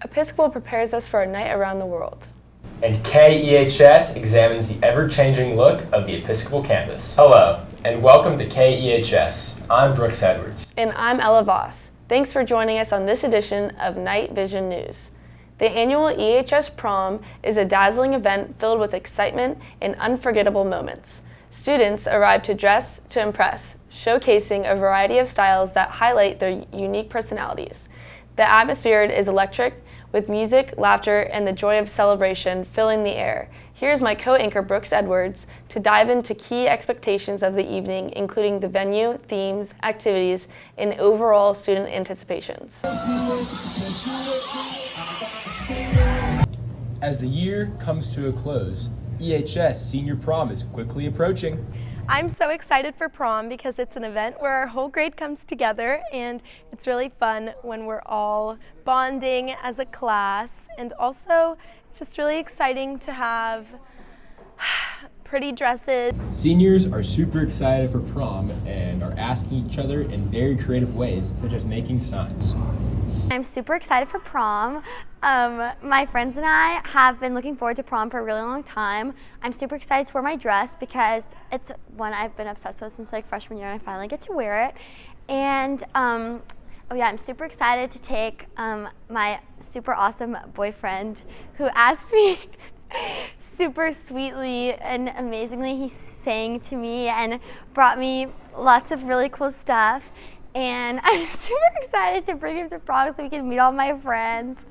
Episcopal prepares us for a night around the world. And KEHS examines the ever-changing look of the Episcopal campus. Hello, and welcome to KEHS. I'm Brooks Edwards. And I'm Ella Voss. Thanks for joining us on this edition of Night Vision News. The annual EHS Prom is a dazzling event filled with excitement and unforgettable moments. Students arrive to dress to impress, showcasing a variety of styles that highlight their unique personalities. The atmosphere is electric, with music, laughter, and the joy of celebration filling the air. Here's my co-anchor Brooks Edwards to dive into key expectations of the evening, including the venue, themes, activities, and overall student anticipations. As the year comes to a close, EHS Senior Prom is quickly approaching. I'm so excited for prom because it's an event where our whole grade comes together, and it's really fun when we're all bonding as a class, and also it's just really exciting to have pretty dresses. Seniors are super excited for prom and are asking each other in very creative ways, such as making signs. I'm super excited for prom. My friends and I have been looking forward to prom for a really long time. I'm super excited to wear my dress because it's one I've been obsessed with since like freshman year, and I finally get to wear it. And I'm super excited to take my super awesome boyfriend, who asked me super sweetly and amazingly. He sang to me and brought me lots of really cool stuff. And I'm super excited to bring him to prom so we can meet all my friends.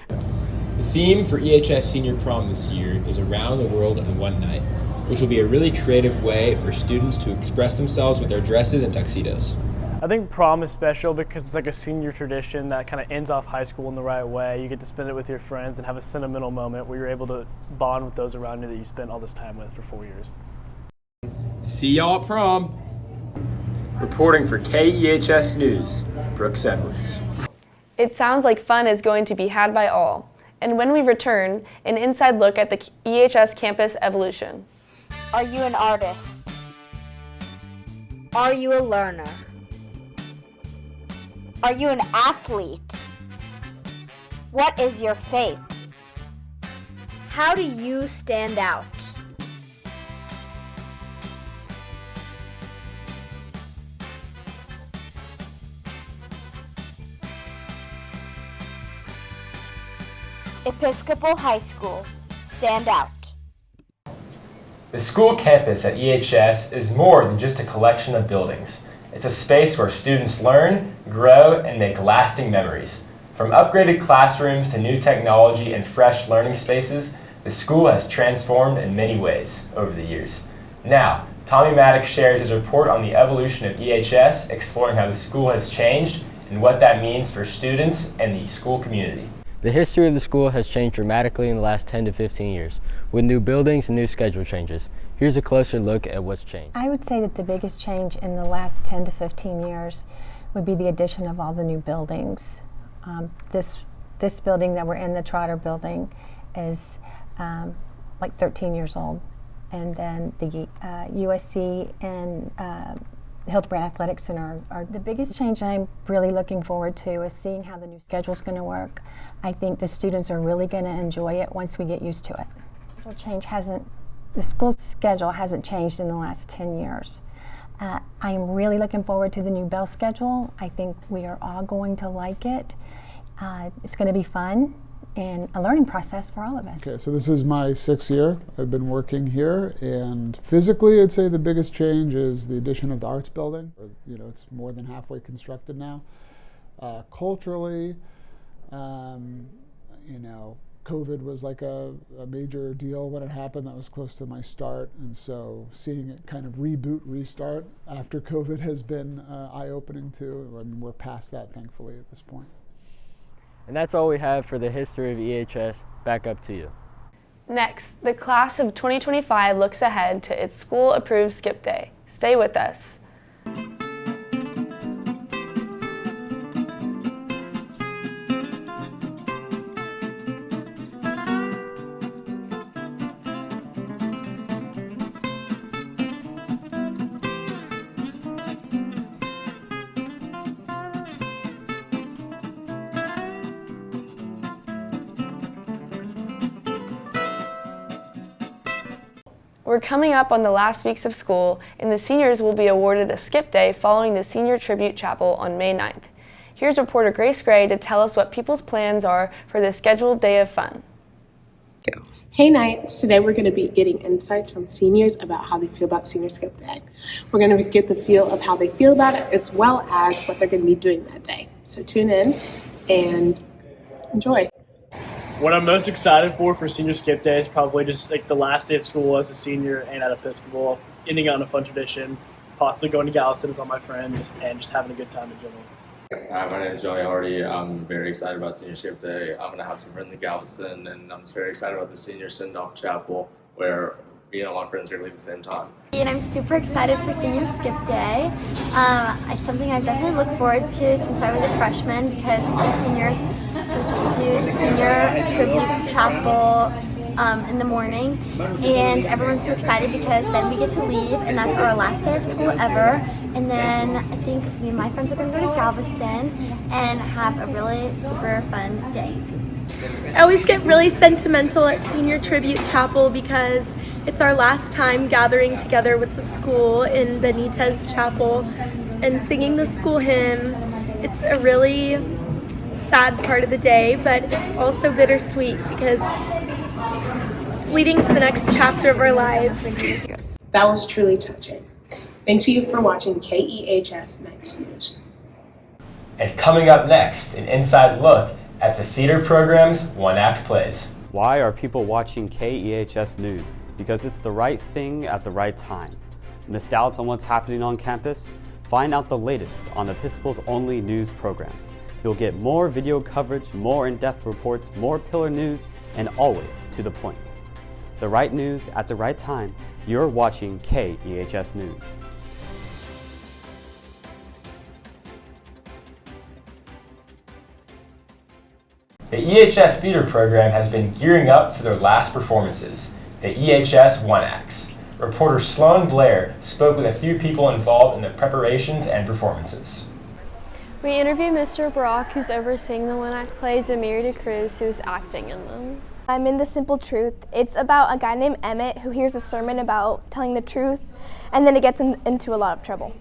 The theme for EHS Senior Prom this year is Around the World in One Night, which will be a really creative way for students to express themselves with their dresses and tuxedos. I think prom is special because it's like a senior tradition that kind of ends off high school in the right way. You get to spend it with your friends and have a sentimental moment where you're able to bond with those around you that you spent all this time with for 4 years. See y'all at prom! Reporting for KEHS News, Brooks Edwards. It sounds like fun is going to be had by all. And when we return, an inside look at the EHS campus evolution. Are you an artist? Are you a learner? Are you an athlete? What is your faith? How do you stand out? Episcopal High School, stand out. The school campus at EHS is more than just a collection of buildings. It's a space where students learn, grow, and make lasting memories. From upgraded classrooms to new technology and fresh learning spaces, the school has transformed in many ways over the years. Now, Tommy Maddox shares his report on the evolution of EHS, exploring how the school has changed and what that means for students and the school community. The history of the school has changed dramatically in the last 10 to 15 years, with new buildings and new schedule changes. Here's a closer look at what's changed. I would say that the biggest change in the last 10 to 15 years would be the addition of all the new buildings. This building that we're in, the Trotter building, is like 13 years old. And then the USC and Hildebrand Athletic Center are the biggest change I'm really looking forward to, is seeing how the new schedule is going to work. I think the students are really going to enjoy it once we get used to it. The school schedule hasn't changed in the last 10 years. I am really looking forward to the new bell schedule. I think we are all going to like it. It's going to be fun and a learning process for all of us. Okay, so this is my 6th year. I've been working here, and physically I'd say the biggest change is the addition of the arts building. It's more than halfway constructed now. Culturally, COVID was like a major deal when it happened. That was close to my start, and so seeing it kind of restart after COVID has been eye-opening too. I mean, we're past that, thankfully, at this point. And that's all we have for the history of EHS. Back up to you. Next, the class of 2025 looks ahead to its school-approved skip day. Stay with us. We're coming up on the last weeks of school, and the seniors will be awarded a skip day following the Senior Tribute Chapel on May 9th. Here's reporter Grace Gray to tell us what people's plans are for this scheduled day of fun. Hey Knights, today we're going to be getting insights from seniors about how they feel about Senior Skip Day. We're going to get the feel of how they feel about it as well as what they're going to be doing that day. So tune in and enjoy. What I'm most excited for Senior Skip Day is probably just like the last day of school as a senior and at Episcopal, ending on a fun tradition, possibly going to Galveston with all my friends and just having a good time in general. Hi, my name is Joey Hardy. I'm very excited about Senior Skip Day. I'm going to have some friends in Galveston, and I'm just very excited about the Senior Send-Off Chapel where me and all my friends are going to leave at the same time. And I'm super excited for Senior Skip Day. It's something I've definitely looked forward to since I was a freshman because the seniors get to do the Senior Tribute Chapel in the morning, and everyone's so excited because then we get to leave, and that's our last day of school ever. And then I think me and my friends are going to go to Galveston and have a really super fun day. I always get really sentimental at Senior Tribute Chapel because it's our last time gathering together with the school in Benitez Chapel and singing the school hymn. It's a really sad part of the day, but it's also bittersweet because it's leading to the next chapter of our lives. That was truly touching. Thanks to you for watching KEHS Nights News. And coming up next, an inside look at the theater program's one-act plays. Why are people watching KEHS News? Because it's the right thing at the right time. Missed out on what's happening on campus? Find out the latest on Episcopal's only news program. You'll get more video coverage, more in-depth reports, more pillar news, and always to the point. The right news at the right time. You're watching KEHS News. The EHS theater program has been gearing up for their last performances, the EHS One Acts. Reporter Sloan Blair spoke with a few people involved in the preparations and performances. We interviewed Mr. Brock, who's overseeing the one-act plays, and Mary DeCruz, who is acting in them. I'm in The Simple Truth. It's about a guy named Emmett who hears a sermon about telling the truth, and then it gets him into a lot of trouble.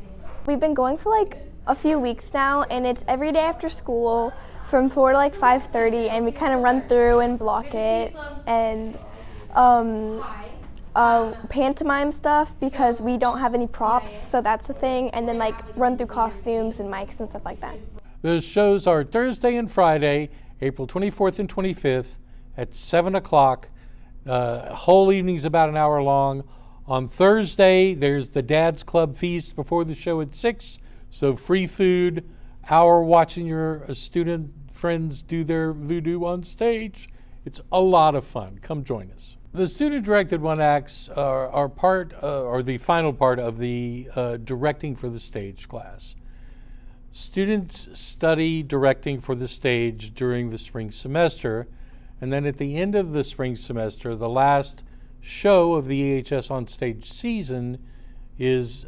We've been going for like a few weeks now, and it's every day after school from 4 to like 5:30, and we kind of run through and block it and pantomime stuff because we don't have any props, so that's the thing, and then like run through costumes and mics and stuff like that. The shows are Thursday and Friday, April 24th and 25th at 7 o'clock. Whole evening's about an hour long. On Thursday, there's the Dad's Club Feast before the show at 6, so free food, hour watching your student friends do their voodoo on stage. It's a lot of fun. Come join us. The student-directed one-acts are part, or the final part of the directing for the stage class. Students study directing for the stage during the spring semester, and then at the end of the spring semester, the last show of the EHS on Stage season is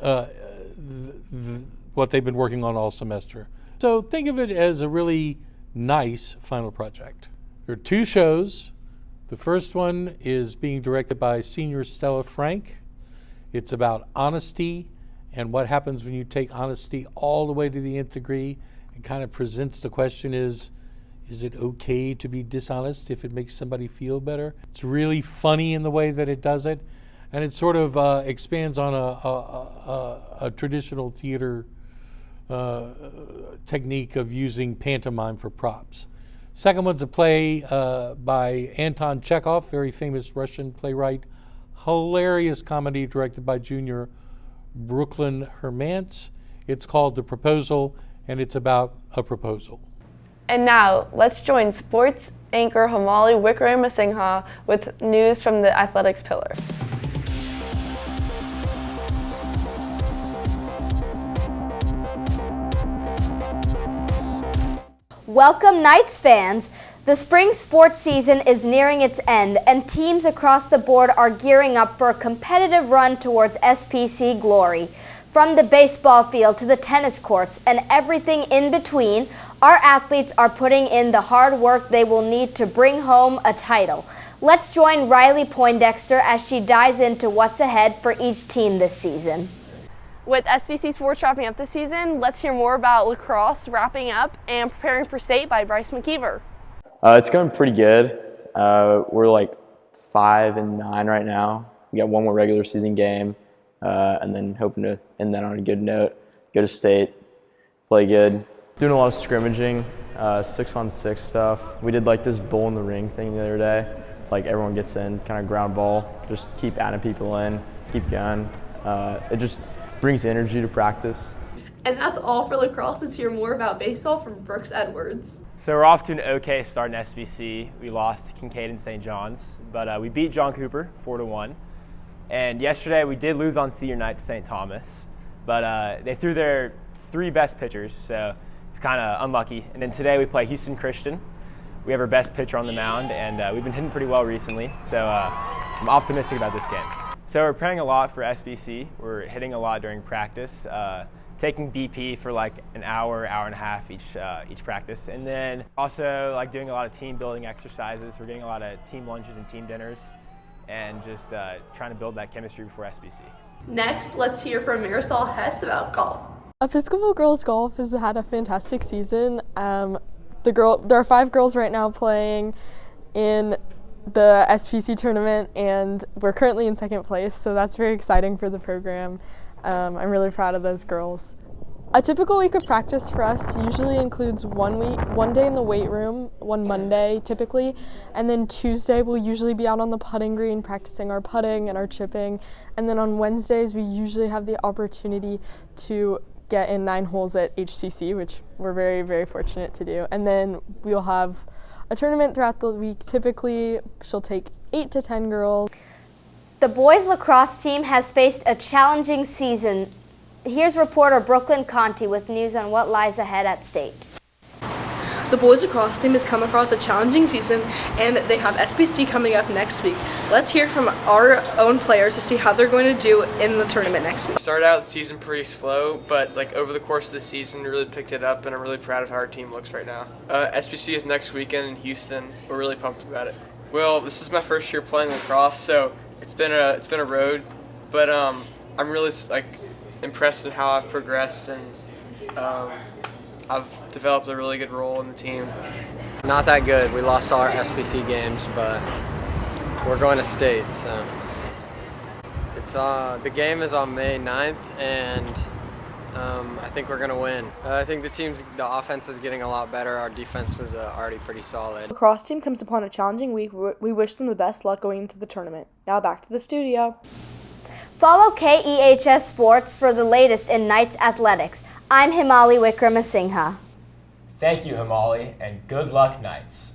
what they've been working on all semester. So think of it as a really nice final project. There are 2 shows. The first one is being directed by senior Stella Frank. It's about honesty and what happens when you take honesty all the way to the nth degree. It kind of presents the question is it okay to be dishonest if it makes somebody feel better? It's really funny in the way that it does it, and it sort of expands on a traditional theater technique of using pantomime for props. Second one's a play by Anton Chekhov, very famous Russian playwright. Hilarious comedy directed by junior Brooklyn Hermance. It's called The Proposal, and it's about a proposal. And now, let's join sports anchor Hamali Wickramasinghe with news from the athletics pillar. Welcome Knights fans! The spring sports season is nearing its end, and teams across the board are gearing up for a competitive run towards SPC glory. From the baseball field to the tennis courts and everything in between, our athletes are putting in the hard work they will need to bring home a title. Let's join Riley Poindexter as she dives into what's ahead for each team this season. With SBC sports wrapping up this season, let's hear more about lacrosse wrapping up and preparing for state by Bryce McKeever. It's going pretty good. We're like 5-9 right now. We got one more regular season game, and then hoping to end that on a good note. Go to state, play good. Doing a lot of scrimmaging, 6-on-6 stuff. We did like this bull in the ring thing the other day. It's like everyone gets in, kind of ground ball, just keep adding people in, keep going. It just brings energy to practice. And that's all for lacrosse. Let's hear more about baseball from Brooks Edwards. So we're off to an okay start in SBC. We lost to Kincaid and St. John's, but we beat John Cooper 4-1. And yesterday we did lose on senior night to St. Thomas, but they threw their 3 best pitchers, so it's kind of unlucky. And then today we play Houston Christian. We have our best pitcher on the mound, and we've been hitting pretty well recently, so I'm optimistic about this game. So we're preparing a lot for SBC. We're hitting a lot during practice, taking BP for like an hour, hour and a half each practice, and then also like doing a lot of team building exercises. We're getting a lot of team lunches and team dinners, and just trying to build that chemistry before SBC. Next, let's hear from Marisol Hess about golf. Episcopal girls golf has had a fantastic season. There are 5 girls right now playing in the SPC tournament, and we're currently in 2nd place, so that's very exciting for the program. I'm really proud of those girls. A typical week of practice for us usually includes one day in the weight room, one Monday typically, and then Tuesday we'll usually be out on the putting green practicing our putting and our chipping, and then on Wednesdays we usually have the opportunity to get in 9 holes at HCC, which we're very, very fortunate to do. And then we'll have a tournament throughout the week. Typically, she'll take 8 to 10 girls. The boys lacrosse team has faced a challenging season. Here's reporter Brooklyn Conti with news on what lies ahead at state. The boys lacrosse team has come across a challenging season, and they have SBC coming up next week. Let's hear from our own players to see how they're going to do in the tournament next week. Started out the season pretty slow, but like over the course of the season, we really picked it up, and I'm really proud of how our team looks right now. SBC is next weekend in Houston. We're really pumped about it. Well, this is my first year playing lacrosse, so it's been a road, but I'm really impressed in how I've progressed, and I've developed a really good role in the team. Not that good. We lost all our SPC games, but we're going to state, so. The game is on May 9th, and I think we're going to win. I think the offense is getting a lot better. Our defense was already pretty solid. The lacrosse team comes upon a challenging week. We wish them the best luck going into the tournament. Now back to the studio. Follow KEHS Sports for the latest in Knights athletics. I'm Himali Wickramasinghe. Thank you, Himali, and good luck, Knights.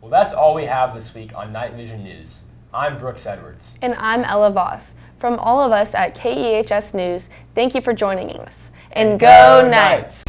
Well, that's all we have this week on Night Vision News. I'm Brooks Edwards. And I'm Ella Voss. From all of us at KEHS News, thank you for joining us. And go Knights!